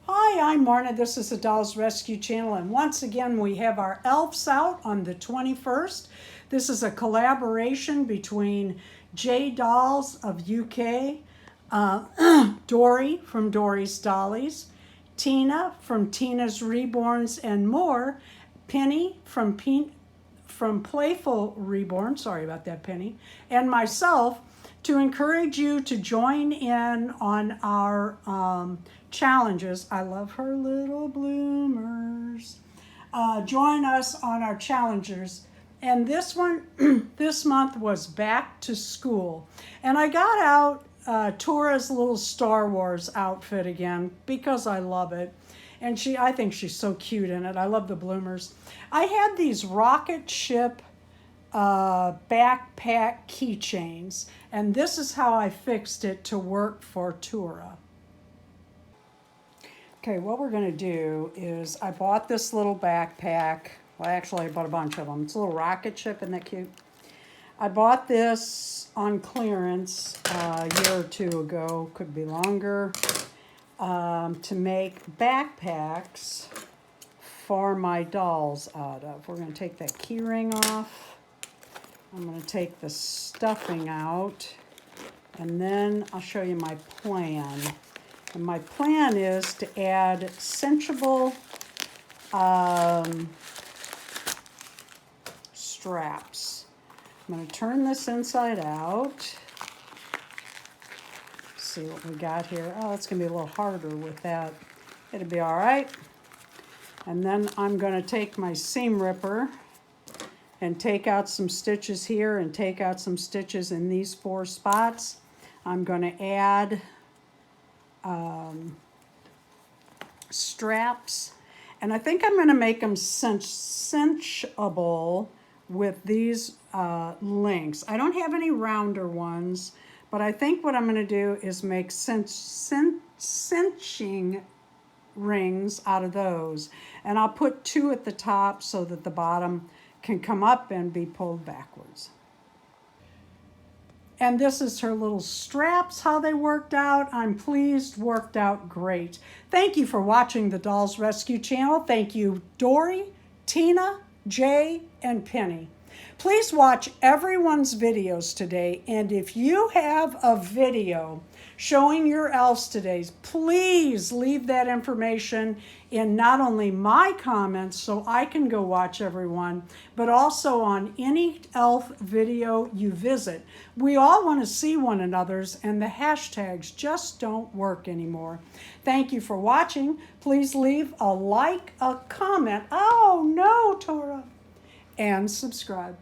Hi, I'm Marna. This is the Dolls Rescue Channel, and once again we have our Elves out on the 21st. This is a collaboration between J Dolls of UK, Dory from Dory's Dollies, Tina from Tina's Reborns and More, Penny from Playful Reborn, sorry about that, Penny, and myself, to encourage you to join in on our challenges. I love her little bloomers. Join us on our challenges. And this one, this month was back to school. And I got out Tora's little Star Wars outfit again because I love it. And I think she's so cute in it. I love the bloomers. I had these rocket ship backpack keychains, and this is how I fixed it to work for Tora. Okay, what we're going to do is I bought this little backpack. Well, actually, I bought a bunch of them. It's a little rocket ship, isn't that cute? I bought this on clearance a year or two ago, could be longer, to make backpacks for my dolls out of. We're going to take that key ring off. I'm going to take the stuffing out, and then I'll show you my plan. And my plan is to add cinchable straps. I'm going to turn this inside out. See what we got here. Oh, it's going to be a little harder with that. It'll be all right. And then I'm going to take my seam ripper and take out some stitches here and take out some stitches in these 4 spots. I'm going to add straps, and I think I'm going to make them cinchable with these links. I don't have any rounder ones, but I think what I'm going to do is make cinching rings out of those, and I'll put 2 at the top so that the bottom can come up and be pulled backwards. And this is her little straps, how they worked out. I'm pleased, worked out great. Thank you for watching the Dolls Rescue Channel. Thank you, Dory, Tina, Jay, and Penny. Please watch everyone's videos today, and if you have a video showing your elves today, please leave that information in not only my comments so I can go watch everyone, but also on any elf video you visit. We all want to see one another's, and the hashtags just don't work anymore. Thank you for watching. Please leave a like, a comment, oh no, Tora, and subscribe.